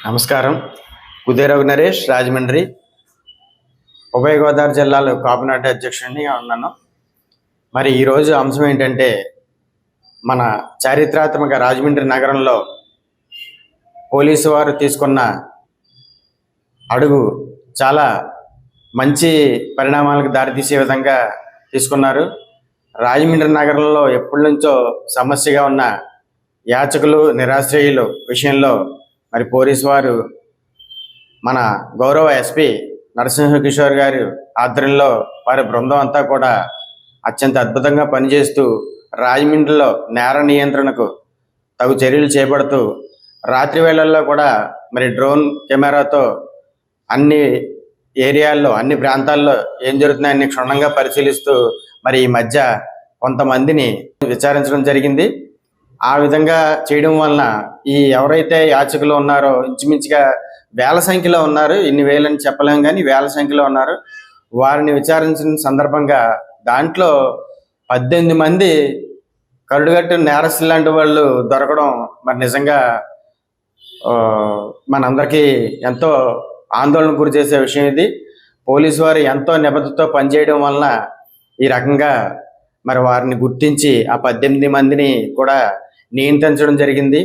నమస్కారం. ఉదయరఘు నరేష్, రాజమండ్రి. ఉభయ గోదావరి జిల్లాలో కాపునాటి అధ్యక్షుడిగా ఉన్నాను. మరి ఈరోజు అంశం ఏంటంటే, మన చారిత్రాత్మక రాజమండ్రి నగరంలో పోలీసు వారు తీసుకున్న అడుగు చాలా మంచి పరిణామాలకు దారితీసే విధంగా తీసుకున్నారు. రాజమండ్రి నగరంలో ఎప్పటి నుంచో సమస్యగా ఉన్న యాచకులు, నిరాశ్రయులు విషయంలో మరి పోలీసు వారు మన గౌరవ ఎస్పీ నరసింహకిషోర్ గారి ఆధ్వర్యంలో వారి బృందం అంతా కూడా అత్యంత అద్భుతంగా పనిచేస్తూ రాజమండ్రిలో నేర నియంత్రణకు తగు చర్యలు చేపడుతూ రాత్రి వేళల్లో కూడా మరి డ్రోన్ కెమెరాతో అన్ని ఏరియాల్లో, అన్ని ప్రాంతాల్లో ఏం జరుగుతున్నాయని క్షుణ్ణంగా పరిశీలిస్తూ మరి ఈ మధ్య కొంతమందిని విచారించడం జరిగింది. ఆ విధంగా చేయడం వలన ఈ ఎవరైతే యాచకులు ఉన్నారో ఇంచుమించుగా వేల సంఖ్యలో ఉన్నారు, ఇన్ని వేలని చెప్పలేం కానీ వేల సంఖ్యలో ఉన్నారు. వారిని విచారించిన సందర్భంగా దాంట్లో 18 మంది కరుడుగట్టిన నేరస్తులు లాంటి వాళ్ళు దొరకడం మరి నిజంగా మనందరికీ ఎంతో ఆందోళన గురి చేసే విషయం ఇది. పోలీసు వారు ఎంతో నిబద్ధతతో పనిచేయడం వలన ఈ రకంగా మరి వారిని గుర్తించి ఆ 18 మందిని కూడా నియంత్రించడం జరిగింది.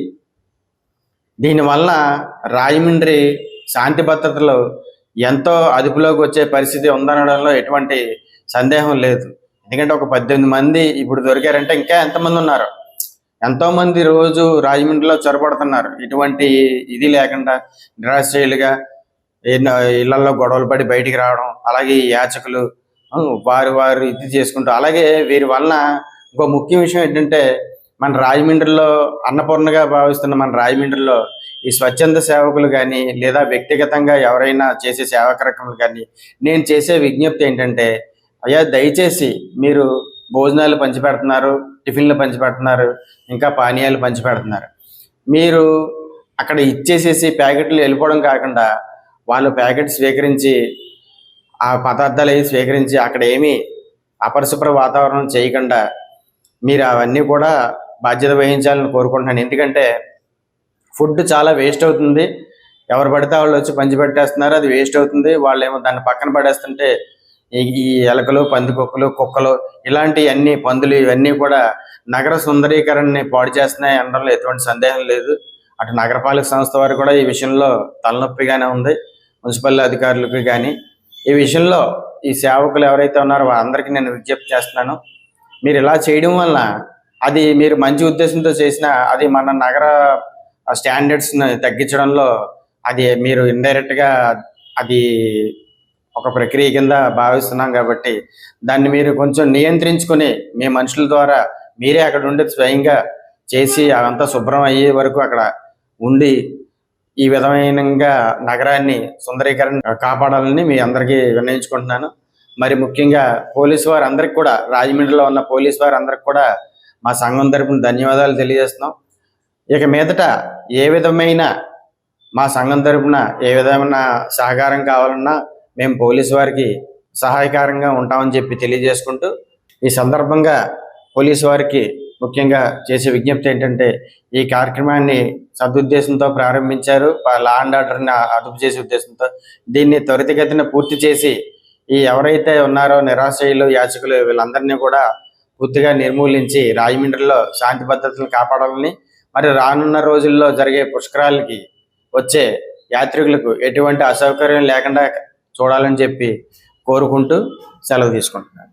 దీనివల్ల రాజమండ్రి శాంతి భద్రతలు ఎంతో అదుపులోకి వచ్చే పరిస్థితి ఉందనడంలో ఎటువంటి సందేహం లేదు. ఎందుకంటే ఒక 18 మంది ఇప్పుడు దొరికారంటే ఇంకా ఎంతమంది ఉన్నారు, ఎంతోమంది రోజు రాజమండ్రిలో చొరబడుతున్నారు. ఇటువంటి ఇది లేకుండా నిరాశ్రయులుగా ఇళ్లలో గొడవలు పడి బయటికి రావడం, అలాగే యాచకులు వారు ఇది చేసుకుంటూ, అలాగే వీరి వలన ఇంకో ముఖ్య విషయం ఏంటంటే, మన రాజమండ్రిలో అన్నపూర్ణగా భావిస్తున్న మన రాజమండ్రిలో ఈ స్వచ్ఛంద సేవకులు కానీ లేదా వ్యక్తిగతంగా ఎవరైనా చేసే సేవా కార్యక్రమాలు కానీ నేను చేసే విజ్ఞప్తి ఏంటంటే, అయ్యా దయచేసి మీరు భోజనాలు పంచిపెడుతున్నారు, టిఫిన్లు పంచిపెడుతున్నారు, ఇంకా పానీయాలు పంచిపెడుతున్నారు. మీరు అక్కడ ఇచ్చేసేసి ప్యాకెట్లు వెళ్ళిపోవడం కాకుండా వాళ్ళు ప్యాకెట్ స్వీకరించి ఆ పదార్థాలు అవి స్వీకరించి అక్కడ ఏమీ అపరిశుభ్ర వాతావరణం చేయకుండా మీరు అవన్నీ కూడా బాధ్యత వహించాలని కోరుకుంటున్నాను. ఎందుకంటే ఫుడ్ చాలా వేస్ట్ అవుతుంది. ఎవరు పడితే వాళ్ళు వచ్చి పంచిపెట్టేస్తున్నారు, అది వేస్ట్ అవుతుంది. వాళ్ళు ఏమో దాన్ని పక్కన పడేస్తుంటే ఈ ఎలకలు, పందికొక్కులు, కుక్కలు ఇలాంటి అన్ని పందులు ఇవన్నీ కూడా నగర సుందరీకరణని పాడు చేస్తున్నాయి అనడంలో ఎటువంటి సందేహం లేదు. అటు నగరపాలక సంస్థ వారు కూడా ఈ విషయంలో తలనొప్పిగానే ఉంది, మున్సిపల్ అధికారులకు కానీ. ఈ విషయంలో ఈ సేవకులు ఎవరైతే ఉన్నారో వారందరికీ నేను విజ్ఞప్తి చేస్తున్నాను, మీరు ఇలా చేయడం వల్ల అది మీరు మంచి ఉద్దేశంతో చేసినా అది మన నగర స్టాండర్డ్స్ని తగ్గించడంలో అది మీరు ఇండైరెక్ట్గా అది ఒక ప్రక్రియ కింద భావిస్తున్నాం. కాబట్టి దాన్ని మీరు కొంచెం నియంత్రించుకొని మీ మనుషుల ద్వారా మీరే అక్కడ ఉండి స్వయంగా చేసి అదంతా శుభ్రం అయ్యే వరకు అక్కడ ఉండి ఈ విధమైనగా నగరాన్ని సుందరీకరణ కాపాడాలని మీ అందరికీ విన్నవించుకుంటున్నాను. మరి ముఖ్యంగా పోలీసు వారు అందరికి కూడా, రాజమండ్రిలో ఉన్న పోలీసు వారు అందరికి కూడా మా సంఘం తరపున ధన్యవాదాలు తెలియజేస్తున్నాం. ఇక మీదట ఏ విధమైన మా సంఘం తరపున ఏ విధమైన సహకారం కావాలన్నా మేము పోలీసు వారికి సహాయకారంగా ఉంటామని చెప్పి తెలియజేసుకుంటూ, ఈ సందర్భంగా పోలీసు వారికి ముఖ్యంగా చేసే విజ్ఞప్తి ఏంటంటే, ఈ కార్యక్రమాన్ని సదుద్దేశంతో ప్రారంభించారు, లా అండ్ ఆర్డర్ని అదుపు చేసే ఉద్దేశంతో. దీన్ని త్వరితగతిన పూర్తి చేసి ఈ ఎవరైతే ఉన్నారో నిరాశ్రయులు, యాచకులు వీళ్ళందరినీ కూడా పూర్తిగా నిర్మూలించి రాజమండ్రిలో శాంతి భద్రతలను కాపాడాలని, మరి రానున్న రోజుల్లో జరిగే పుష్కరాలకి వచ్చే యాత్రికులకు ఎటువంటి అసౌకర్యం లేకుండా చూడాలని చెప్పి కోరుకుంటూ సెలవు తీసుకుంటున్నాను.